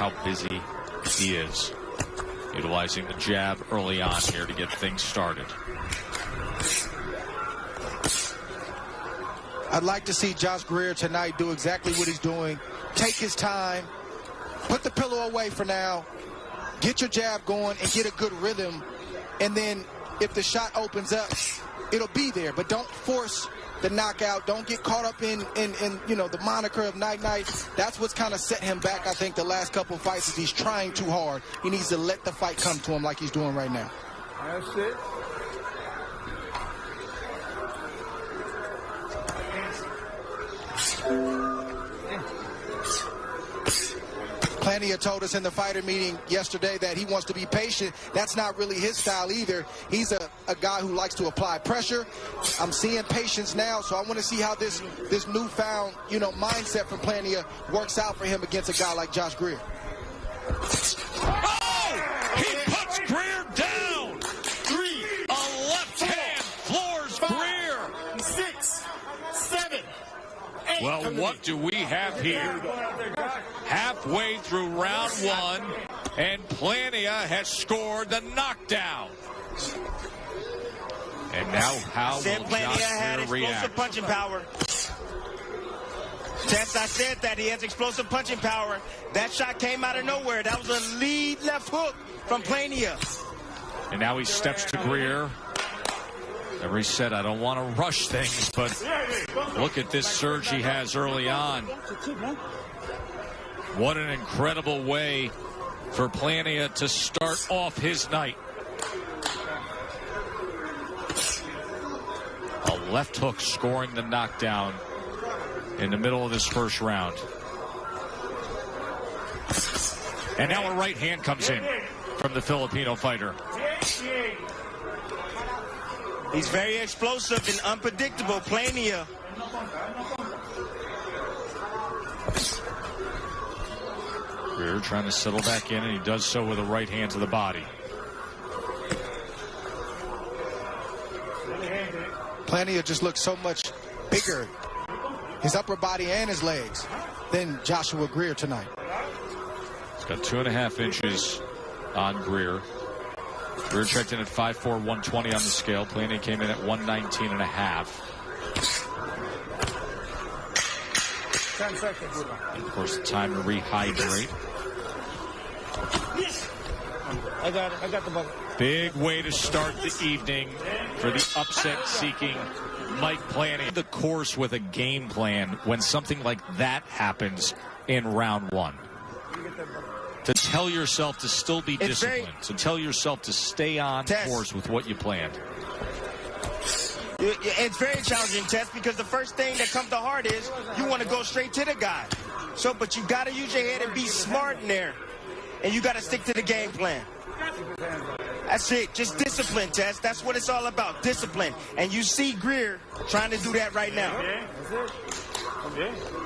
how busy he is. Utilizing the jab early on here to get things started. I'd like to see Josh Greer tonight do exactly what he's doing. Take his time. Put the pillow away for now. Get your jab going and get a good rhythm. And then if the shot opens up, it'll be there. But don't force the knockout. Don't get caught up in you know, the moniker of night-night. That's what's kind of set him back, I think, the last couple of fights is he's trying too hard. He needs to let the fight come to him like he's doing right now. That's it. Plania told us in the fighter meeting yesterday that he wants to be patient. That's not really his style either. He's a guy who likes to apply pressure. I'm seeing patience now, so I want to see how this newfound, you know, mindset from Plania works out for him against a guy like Josh Greer. Oh! He puts Greer down! 3, A left hand floors Greer! 6, 7, 8. Well, what do we have here? Halfway through round one, and Plania has scored the knockdown. And now how will Plania had Josh Greer explosive react? punching power. Tess, I said that he has explosive punching power. That shot came out of nowhere. That was a lead left hook from Plania. And now he steps to Greer. Remember, he said, I don't want to rush things, but look at this surge he has early on. What an incredible way for Plania to start off his night. A left hook scoring the knockdown in the middle of this first round. And now a right hand comes in from the Filipino fighter. He's very explosive and unpredictable. Plania. Greer trying to settle back in, and he does so with a right hand to the body. Plania just looks so much bigger, his upper body and his legs, than Joshua Greer tonight. He's got 2.5 inches on Greer. Greer checked in at 5'4", 120 on the scale. Plania came in at 119.5. 10 seconds. And of course, the time to rehydrate. I got it. I got the ball. Big way to start the evening for the upset-seeking Mike Plania. The course with a game plan when something like that happens in round one. To tell yourself to still be disciplined. To tell yourself to stay on course with what you planned. It's very challenging, Tess, because the first thing that comes to heart is you want to go straight to the guy. So, but you got to use your head and be smart in there. And you got to stick to the game plan. That's it. Just discipline, Tess. That's what it's all about, discipline. And you see Greer trying to do that right now.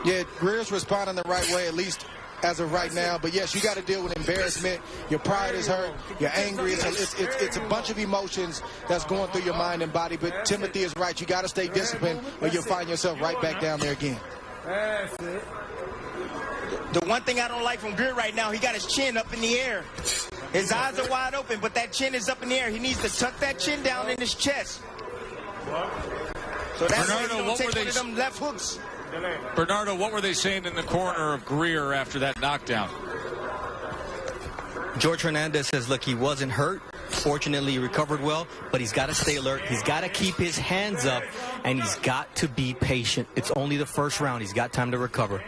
Yeah, Greer's responding the right way, at least as of right now. But yes, you got to deal with embarrassment. Your pride is hurt. You're angry. It's a bunch of emotions that's going through your mind and body. But Timothy is right. You got to stay disciplined, or you'll find yourself right back down there again. That's it. The one thing I don't like from Greer right now, he got his chin up in the air. His eyes are wide open, but that chin is up in the air. He needs to tuck that chin down in his chest. So that's why he don't take one of them left hooks. Bernardo, what were they saying in the corner of Greer after that knockdown? George Hernandez says, look, he wasn't hurt. Fortunately, he recovered well, but he's got to stay alert. He's got to keep his hands up, and he's got to be patient. It's only the first round. He's got time to recover.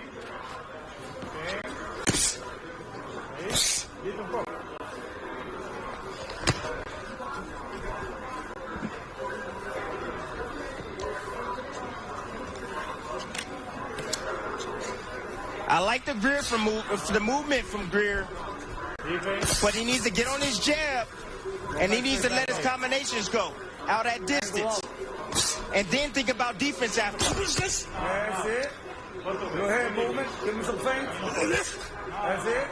I like the Greer the movement from Greer, but he needs to get on his jab, and he needs to let his combinations go out at distance, and then think about defense after. That's it. Go ahead, movement. Give him some feints. That's it.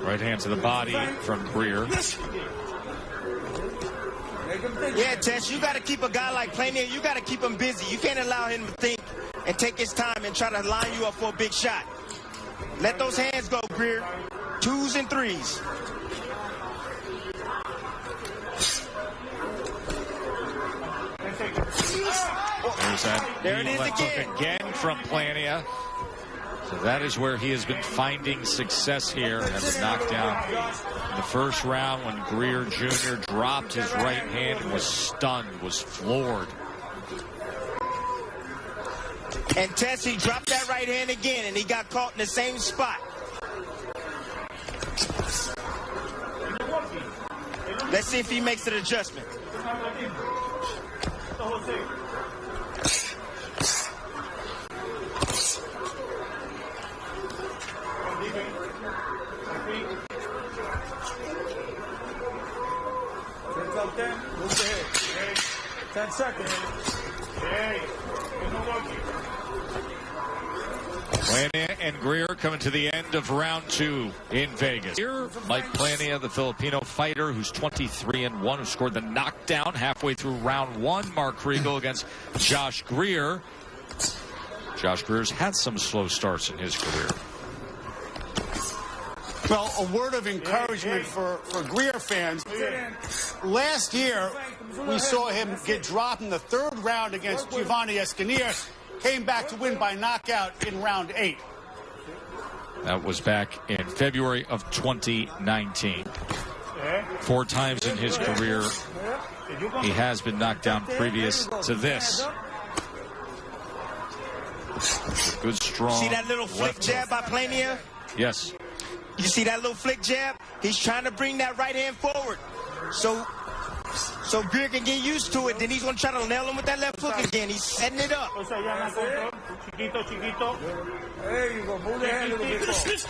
Right hand to the body from Greer. Yeah, Tess, you got to keep a guy like Plania, you got to keep him busy. You can't allow him to think and take his time and try to line you up for a big shot. Let those hands go, Greer. twos and threes. There's that. There it is left again. hook again from Plania. So that is where he has been finding success here. Has a knockdown in the first round when Greer Jr. dropped his right hand and was stunned, was floored. And Tessie dropped that right hand again, and he got caught in the same spot. Let's see if he makes an adjustment. Up 10, move the head. 10 seconds. Plania and Greer coming to the end of round 2 in Vegas. Here, Mike Plania, the Filipino fighter who's 23-1, who scored the knockdown halfway through round 1. Mark Kriegel against Josh Greer. Josh Greer's had some slow starts in his career. Well, a word of encouragement for Greer fans. Last year, we saw him get dropped in the 3rd round against Giovanni Escanier. Came back to win by knockout in round 8. That was back in February of 2019. 4 times in his career, he has been knocked down previous to this. Good, strong. See that little flick jab by Plania? Yes. You see that little flick jab? He's trying to bring that right hand forward. So Greer can get used to it. Then he's going to try to nail him with that left hook again. He's setting it up. There you go. Move the head a little bit.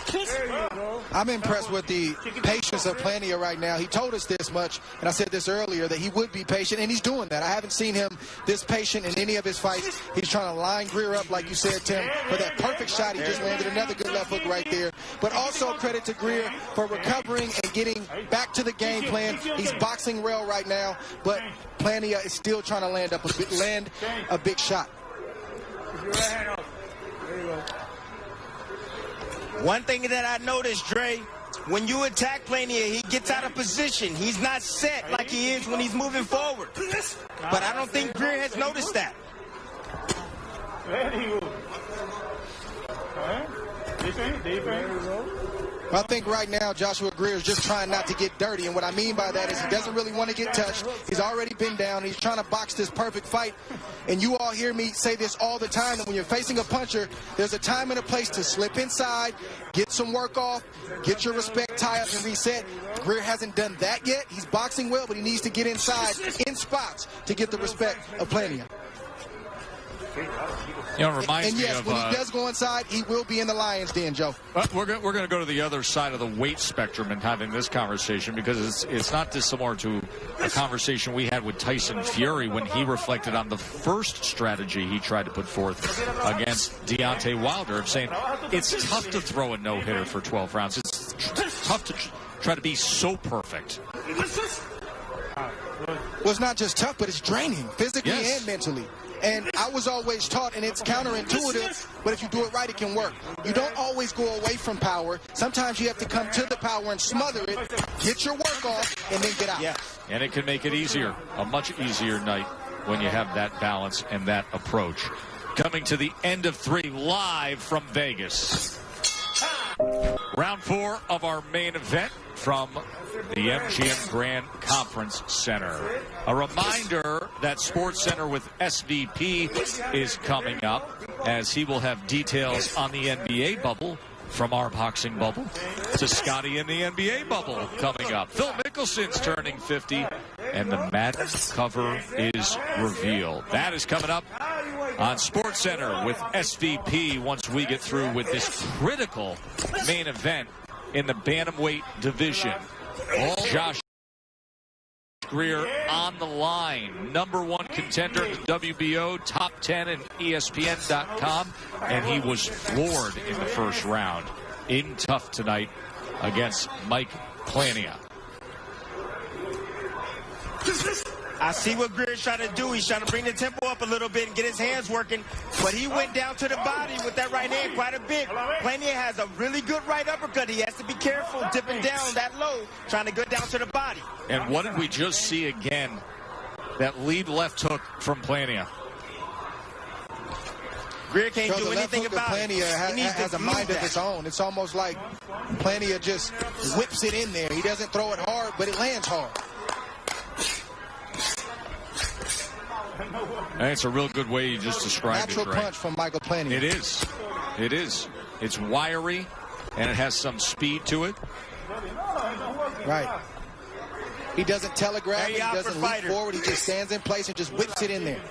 There you go. I'm impressed with the patience of Plania right now. He told us this much, and I said this earlier, that he would be patient, and he's doing that. I haven't seen him this patient in any of his fights. He's trying to line Greer up, like you said, Tim, for that perfect shot. He just landed another good left hook right there. But also credit to Greer for recovering and getting back to the game plan. He's boxing well right now, but Plania is still trying to land a big shot. Keep your right hand up. There you go. One thing that I noticed, Dre, when you attack Plania, he gets out of position. He's not set like he is when he's moving forward. But I don't think Greer has noticed that. Very good. Defense. I think right now Joshua Greer is just trying not to get dirty, and what I mean by that is he doesn't really want to get touched. He's already been down. He's trying to box this perfect fight, and you all hear me say this all the time, that when you're facing a puncher, there's a time and a place to slip inside, get some work off, get your respect, tie up, and reset. Greer hasn't done that yet. He's boxing well, but he needs to get inside in spots to get the respect of Plania. You know, it reminds And yes, me of, when he does go inside, he will be in the lion's den, Joe. we're going to go to the other side of the weight spectrum in having this conversation, because it's not dissimilar to a conversation we had with Tyson Fury when he reflected on the first strategy he tried to put forth against Deontay Wilder, of saying it's tough to throw a no-hitter for 12 rounds. It's tough to try to be so perfect. Well, it's not just tough, but it's draining physically and mentally. And I was always taught, and it's counterintuitive, but if you do it right, it can work. You don't always go away from power. Sometimes you have to come to the power and smother it, get your work off, and then get out. Yeah. And it can make it easier, a much easier night when you have that balance and that approach. Coming to the end of 3 live from Vegas. Round 4 of our main event from the MGM Grand Conference Center. A reminder that SportsCenter with SVP is coming up, as he will have details on the NBA bubble, from our boxing bubble to Scotty in the NBA bubble coming up. Phil Mickelson's turning 50, and the Madden cover is revealed. That is coming up on SportsCenter with SVP once we get through with this critical main event in the bantamweight division. All Josh Greer on the line, #1 contender in the WBO, top 10 in ESPN.com, and he was floored in the first round. In tough tonight against Mike Plania. I see what Greer's trying to do. He's trying to bring the tempo up a little bit and get his hands working. But he went down to the body with that right hand quite a bit. Plania has a really good right uppercut. He has to be careful dipping down that low, trying to go down to the body. And what did we just see again? That lead left hook from Plania. Greer can't do anything about it. Plania has a mind of its own. It's almost like Plania just whips it in there. He doesn't throw it hard, but it lands hard. And it's a real good way you just described Natural it, right? punch from Michael Plania. It is. It is. It's wiry, and it has some speed to it. Right. He doesn't telegraph it. He doesn't leap forward. He just stands in place and just whips it in there.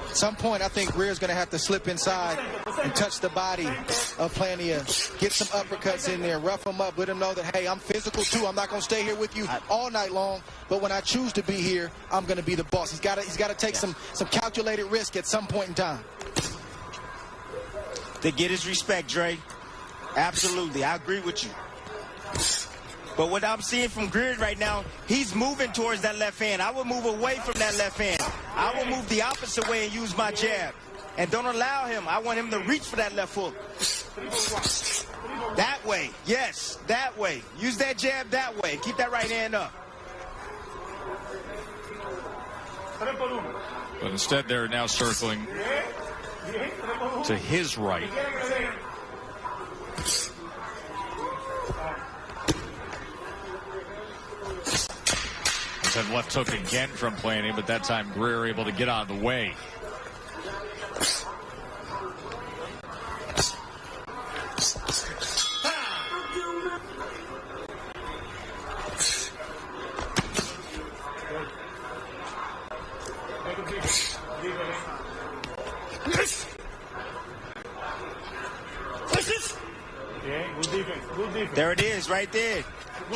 At some point, I think Greer's going to have to slip inside and touch the body of Plania. Get some uppercuts in there, rough him up, let him know that, hey, I'm physical too. I'm not going to stay here with you all night long, but when I choose to be here, I'm going to be the boss. He's got to take some calculated risk at some point in time. To get his respect, Dre. Absolutely. I agree with you. But what I'm seeing from Greer right now, he's moving towards that left hand. I would move away from that left hand. I will move the opposite way and use my jab. And don't allow him. I want him to reach for that left hook. That way. Yes, that way. Use that jab that way. Keep that right hand up. But instead, they're now circling to his right. That left hook again from Plania, but that time Greer able to get out of the way. There it is, right there.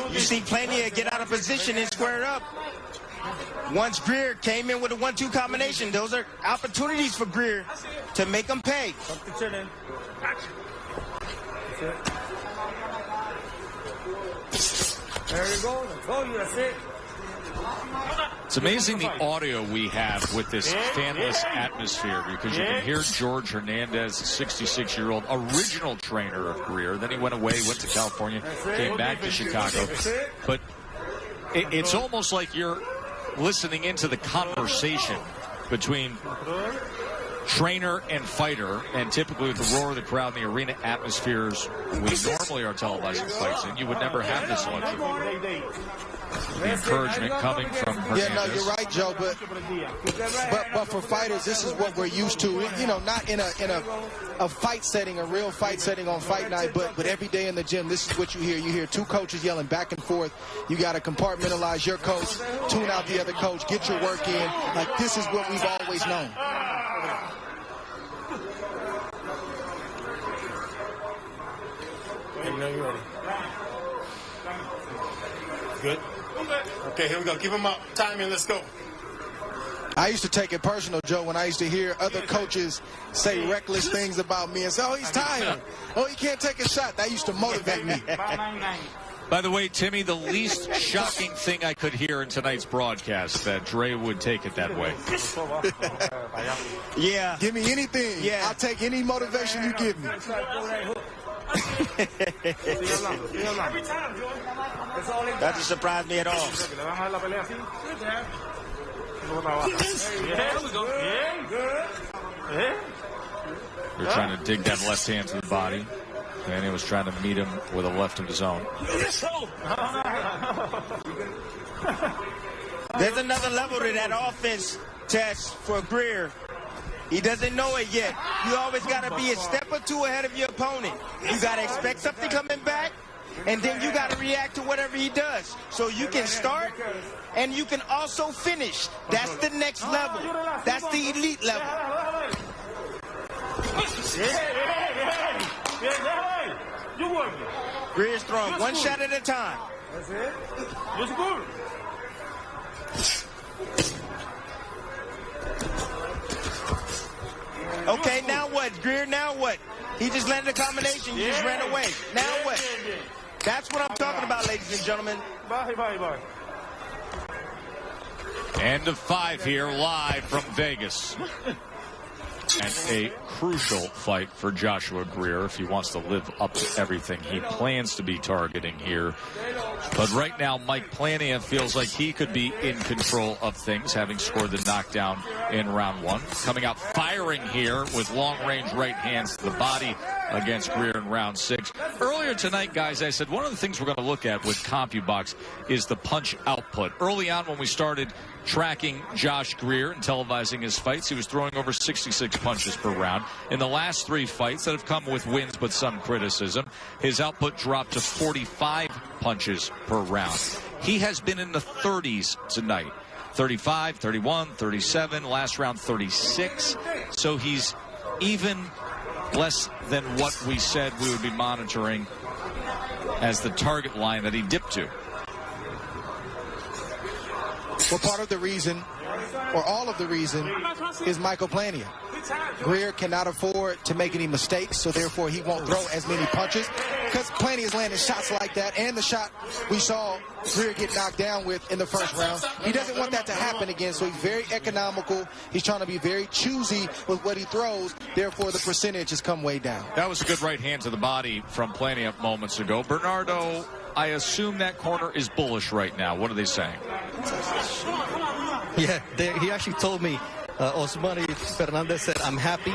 You see Plania get out of position and square up. Once Greer came in with a 1-2 combination, those are opportunities for Greer to make him pay. There you go. I told you, that's it. It's amazing the audio we have with this fanless atmosphere, because you can hear George Hernandez, a 66-year-old original trainer of Greer. Then he went away, went to California, came back to Chicago. But it's almost like you're listening into the conversation between trainer and fighter, and typically with the roar of the crowd in the arena atmospheres we normally are televising fights in, you would never have this luxury. The encouragement coming from Hernandez. Yeah, no, you're right, Joe. But for fighters, this is what we're used to. You know, not in a fight setting, a real fight setting on fight night, but every day in the gym, this is what you hear. You hear two coaches yelling back and forth. You got to compartmentalize your coach, tune out the other coach, get your work in. Like, this is what we've always known. Good. Okay, here we go. Keep him up. Timing. Let's go. I used to take it personal, Joe, when I used to hear other coaches say reckless things about me and say, oh, he's tired. Oh, he can't take a shot. That used to motivate me. By the way, Timmy, the least shocking thing I could hear in tonight's broadcast, that Dre would take it that way. Yeah. Give me anything. Yeah. I'll take any motivation you give me. That doesn't surprise me at all. They're trying to dig that left hand to the body. And he was trying to meet him with a left of his own. There's another level to that offense test for Greer. He doesn't know it yet. You always got to be a step or two ahead of your opponent. You got to expect something coming back, and then you got to react to whatever he does. So you can start, and you can also finish. That's the next level. That's the elite level. Greer's throwing one shot at a time. That's it. Just good. Okay, now what, Greer? Now what? He just landed a combination. You just ran away. Now what? That's what I'm talking about, ladies and gentlemen. End of 5 here, live from Vegas. And a crucial fight for Joshua Greer if he wants to live up to everything he plans to be targeting here. But right now, Mike Plania feels like he could be in control of things, having scored the knockdown in round 1. Coming out firing here with long-range right hands to the body against Greer in round 6. Earlier tonight, guys, I said one of the things we're going to look at with CompuBox is the punch output. Early on when we started tracking Josh Greer and televising his fights, he was throwing over 66 punches per round. In the last 3 fights that have come with wins but some criticism, his output dropped to 45 punches per round. He has been in the 30s tonight. 35, 31, 37, last round 36. So he's even less than what we said we would be monitoring as the target line that he dipped to. Well, part of the reason, or all of the reason, is Michael Plania. Greer cannot afford to make any mistakes, so therefore he won't throw as many punches, because Plania is landing shots like that, and the shot we saw Greer get knocked down with in the first round. He doesn't want that to happen again, so he's very economical. He's trying to be very choosy with what he throws, therefore the percentage has come way down. That was a good right hand to the body from Plania moments ago. Bernardo, I assume that corner is bullish right now. What are they saying? Yeah, he actually told me, Osmani Fernandez said, I'm happy.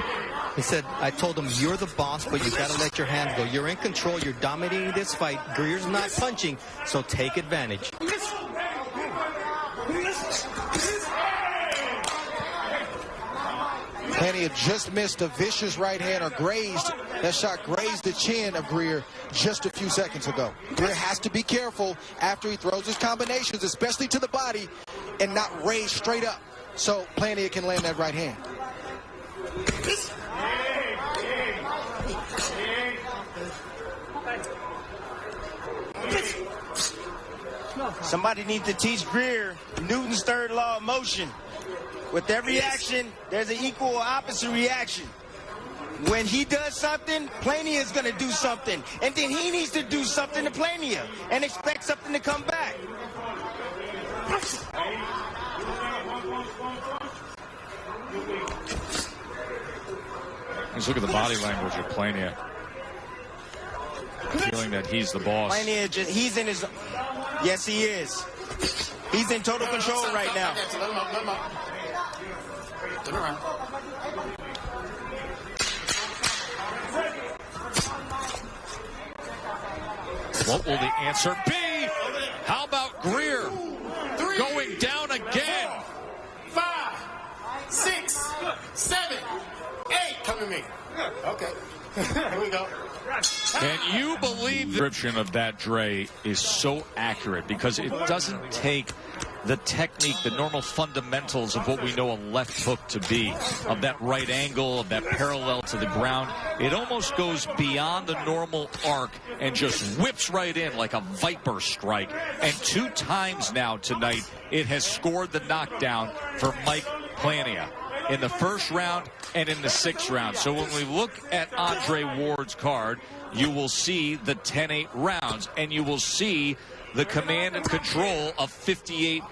He said, I told him, you're the boss, but you got to let your hands go. You're in control. You're dominating this fight. Greer's not punching, so take advantage. Plania just missed a vicious right hand, or grazed. That shot grazed the chin of Greer just a few seconds ago. Greer has to be careful after he throws his combinations, especially to the body, and not raise straight up, so Plania can land that right hand. Somebody needs to teach Greer Newton's third law of motion. With every action, there's an equal or opposite reaction. When he does something, Plania is going to do something. And then he needs to do something to Plania and expect something to come back. Let's look at the body language of Plania. Feeling that he's the boss. Plania, he's in his... Yes, he is. He's in total control right now. Turn around. What will the answer be? How about Greer going down again? 5, 6, 7, 8. Come to me. Okay. Here we go. Can you believe the description of that, Dre, is so accurate, because it doesn't take the technique, the normal fundamentals of what we know a left hook to be, of that right angle, of that parallel to the ground. It almost goes beyond the normal arc and just whips right in like a viper strike. And 2 times now tonight, it has scored the knockdown for Mike Plania, in the first round and in the 6th round. So when we look at Andre Ward's card, you will see the 10-8 rounds, and you will see the command and control of 58-54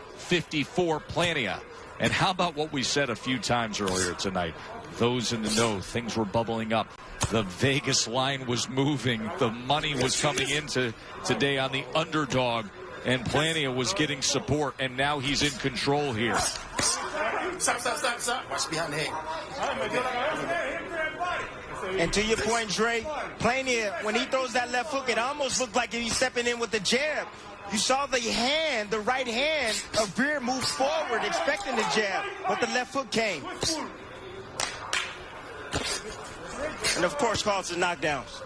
Plania. And how about what we said a few times earlier tonight? Those in the know, things were bubbling up. The Vegas line was moving. The money was coming into today on the underdog, and Plania was getting support, and now he's in control here. Stop. Watch behind the head. And to your point, Dre, Plania, when he throws that left hook, it almost looked like he's stepping in with the jab. You saw the hand, the right hand of Greer move forward, expecting the jab, but the left hook came. And of course, calls the knockdowns.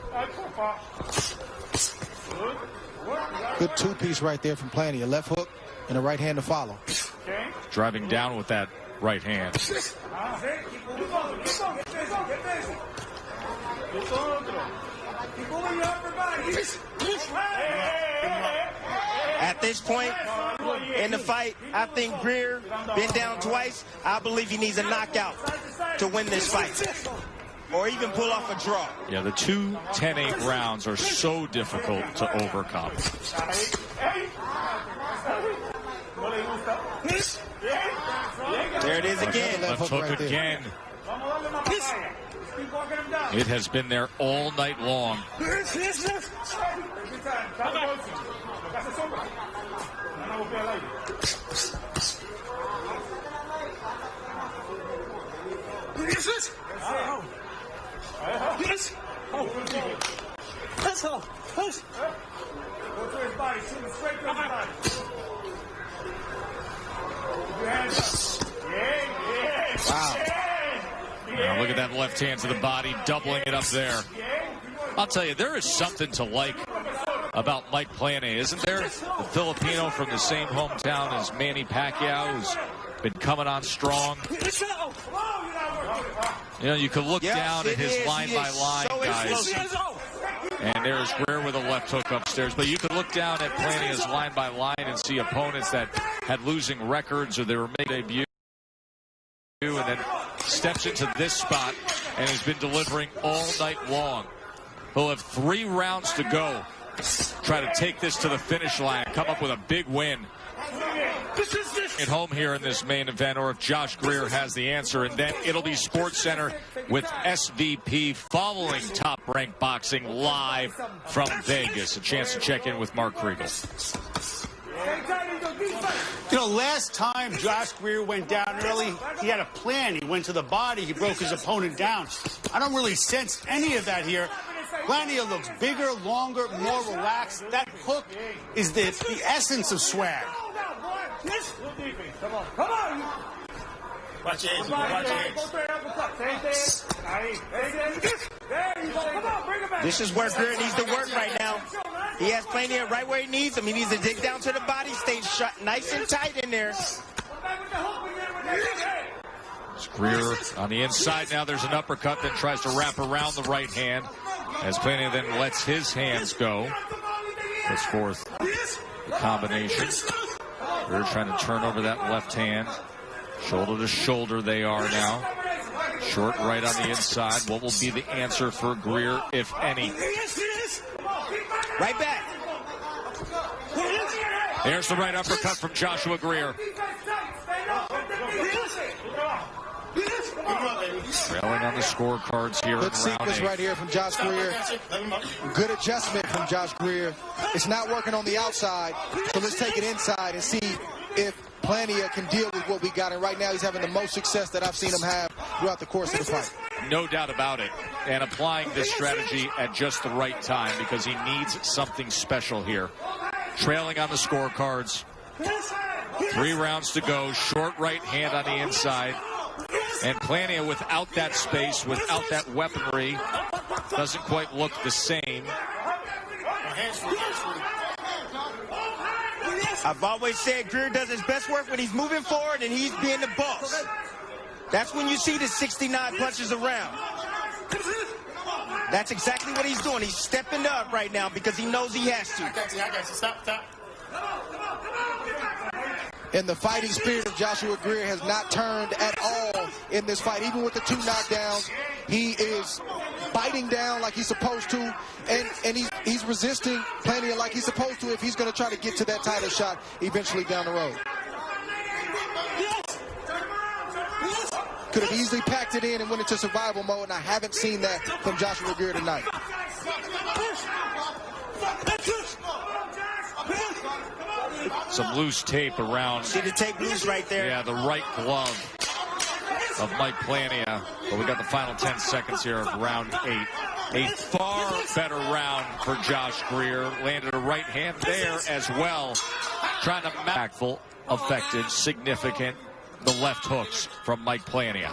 Good 2-piece right there from Plania. Left hook and a right hand to follow. Driving down with that right hand. At this point in the fight, I think Greer been down twice. I believe he needs a knockout to win this fight, or even pull off a draw. Yeah, the two 10-8 rounds are so difficult to overcome. There it is again. Left hook again. It has been there all night long. Wow. Now look at that left hand to the body, doubling it up there. I'll tell you, there is something to like about Mike Plania, isn't there? The Filipino from the same hometown as Manny Pacquiao, who's been coming on strong. You know, you could look down at his line-by-line guys. And there's Greer with a left hook upstairs. But you could look down at Plania's line-by-line and see opponents that had losing records or they were making debut, and then steps into this spot and has been delivering all night long. He'll have 3 rounds to go. Try to take this to the finish line, come up with a big win at home here in this main event, or if Josh Greer has the answer. And then it'll be SportsCenter with SVP following Top Rank Boxing live from Vegas. A chance to check in with Mark Kriegel. You know, last time Josh Greer went down early, he had a plan. He went to the body. He broke his opponent down. I don't really sense any of that here. Plania looks bigger, longer, more relaxed. That hook is the essence of swag. Come on. Watch it. This is where Greer needs to work right now. He has Plania right where he needs him. He needs to dig down to the body, stay shut, nice and tight in there. It's Greer on the inside now. There's an uppercut, then tries to wrap around the right hand as Plania then lets his hands go. Puts forth the combination. Greer trying to turn over that left hand. Shoulder to shoulder they are now. Short right on the inside. What will be the answer for Greer, if any? Right back. There's the right uppercut from Joshua Greer. Trailing on the scorecards here in Good round sequence 8. right here from Josh Greer. Good adjustment from Josh Greer. It's not working on the outside, so let's take it inside and see if Plania can deal with what we got. And right now he's having the most success that I've seen him have throughout the course of the fight. No doubt about it. And applying this strategy at just the right time because he needs something special here. Trailing on the scorecards. 3 rounds to go. Short right hand on the inside. And Plania, without that space, without that weaponry, doesn't quite look the same. I've always said Greer does his best work when he's moving forward and he's being the boss. That's when you see the 69 punches around. That's exactly what he's doing. He's stepping up right now because he knows he has to. I got you. Stop. And the fighting spirit of Joshua Greer has not turned at all in this fight. Even with the 2 knockdowns, he is biting down like he's supposed to, and he's resisting Plania like he's supposed to if he's going to try to get to that title shot eventually down the road. Could have easily packed it in and went into survival mode, and I haven't seen that from Joshua Greer tonight. Some loose tape around. See the tape loose right there? Yeah, the right glove of Mike Plania. But we got the final 10 seconds here of round 8. A far better round for Josh Greer. Landed a right hand there as well. Trying to impactful, effective, significant. The left hooks from Mike Plania.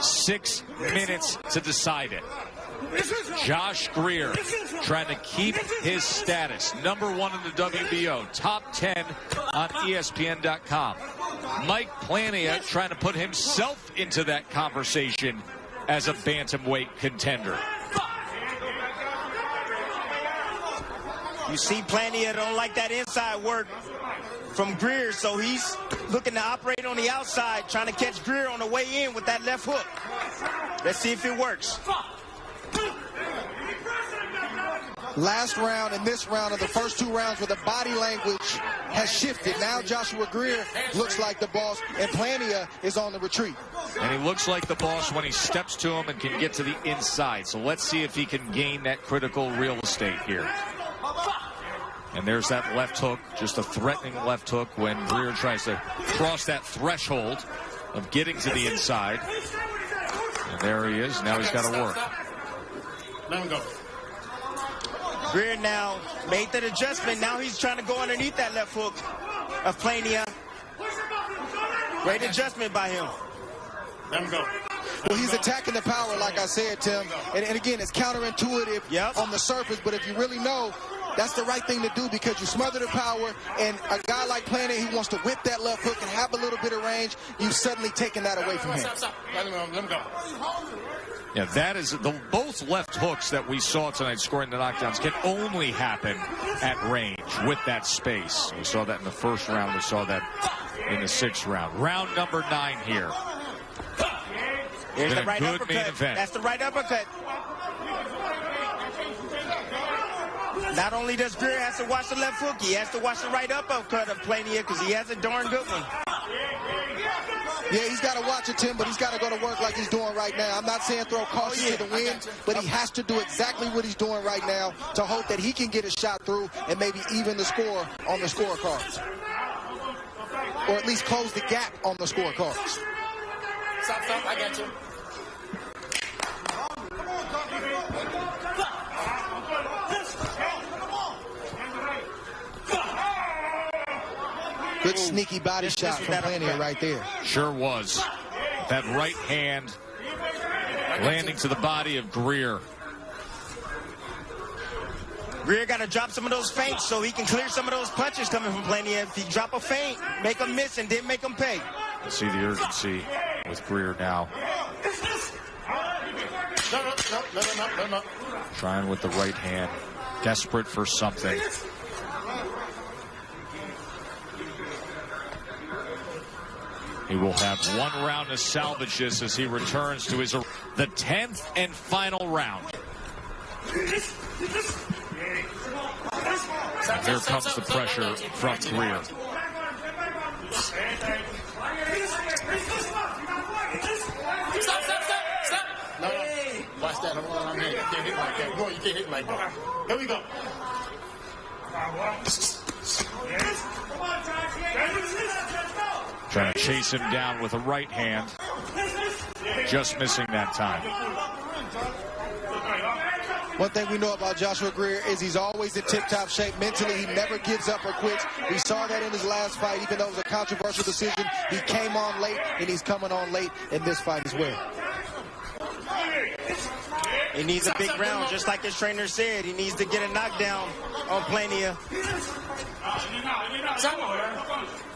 6 minutes to decide it. Josh Greer trying to keep his status. #1 in the WBO. Top 10 on ESPN.com. Mike Plania trying to put himself into that conversation as a bantamweight contender. You see Plania don't like that inside work from Greer, so he's looking to operate on the outside, trying to catch Greer on the way in with that left hook. Let's see if it works. Last round and this round are the first 2 rounds where the body language has shifted. Now Joshua Greer looks like the boss, and Plania is on the retreat. And he looks like the boss when he steps to him and can get to the inside. So let's see if he can gain that critical real estate here. And there's that left hook, just a threatening left hook when Greer tries to cross that threshold of getting to the inside. And there he is. Now he's got to work. Let him go. Greer now made that adjustment. Now he's trying to go underneath that left hook of Plania. Great adjustment by him. Let him go. Well, he's attacking the power, like I said, Tim. And again, it's counterintuitive on the surface, but if you really know, that's the right thing to do because you smother the power, and a guy like Plania, he wants to whip that left hook and have a little bit of range. You've suddenly taken that away from him. Let him go. Yeah, that is both left hooks that we saw tonight scoring the knockdowns can only happen at range with that space. We saw that in the first round. We saw that in the 6th round. Round number 9 here. Here's the right good main uppercut. event. That's the right uppercut. Not only does Greer have to watch the left hook, he has to watch the right uppercut of Plania because he has a darn good one. Yeah, he's got to watch it, Tim, but he's got to go to work like he's doing right now. I'm not saying throw caution to the wind, but he has to do exactly what he's doing right now to hope that he can get a shot through and maybe even the score on the scorecards. Or at least close the gap on the scorecards. Stop, I got you. Good sneaky body shot from Plania right there. Sure was. That right hand landing to the body of Greer. Greer got to drop some of those feints so he can clear some of those punches coming from Plania. If he drop a feint, make him miss and then make him pay. You see the urgency with Greer now. No. Trying with the right hand. Desperate for something. He will have 1 round to salvage this as he returns to his the 10th and final round. And here comes the pressure from Greer. Stop. No. Watch that. Hold on. You can't hit like that. Boy, you can't hit like that. Here we go. Trying to chase him down with a right hand. Just missing that time. One thing we know about Joshua Greer is he's always in tip-top shape. Mentally, he never gives up or quits. We saw that in his last fight. Even though it was a controversial decision, he came on late, and he's coming on late in this fight as well. He needs a big round, just like his trainer said. He needs to get a knockdown on Plania.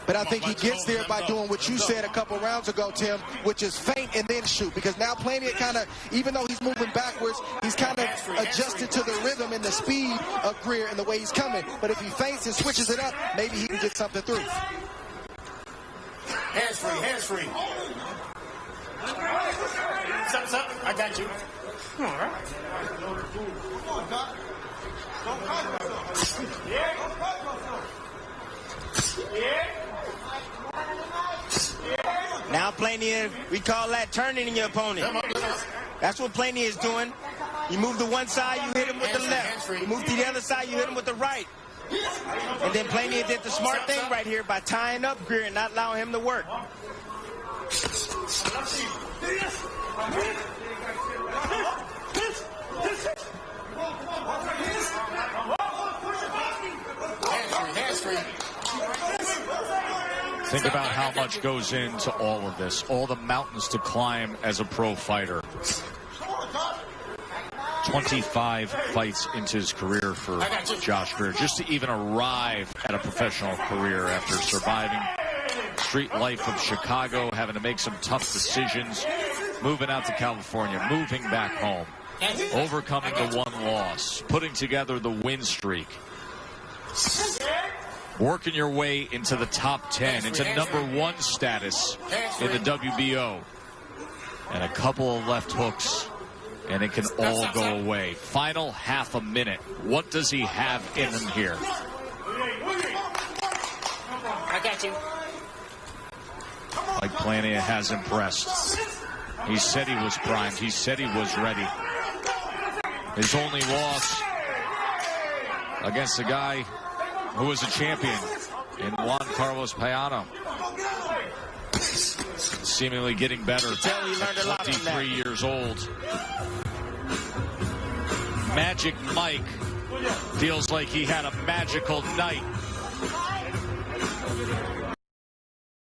But I think he gets there by doing what you said a couple rounds ago, Tim, which is feint and then shoot. Because now Plania kind of, even though he's moving backwards, he's kind of adjusted to the rhythm and the speed of Greer and the way he's coming. But if he feints and switches it up, maybe he can get something through. Hands free. Stop. I got you. All right. Now Plania, we call that turning your opponent. That's what Plania is doing. You move to one side, you hit him with the left. You move to the other side, you hit him with the right. And then Plania did the smart thing right here by tying up Greer and not allowing him to work. Hands free. Think about how much goes into all of this, all the mountains to climb as a pro fighter. 25 fights into his career for Josh Greer, just to even arrive at a professional career after surviving street life of Chicago, having to make some tough decisions, moving out to California, moving back home, overcoming the one loss, putting together the win streak. Working your way into the top 10, into #1 status in the WBO. And a couple of left hooks, and it can all go away. Final half a minute. What does he have in him here? I got you. Mike Plania has impressed. He said he was primed. He said he was ready. His only loss against a guy who was a champion in Juan Carlos Payano. Seemingly getting better at 23 years old. Magic Mike feels like he had a magical night.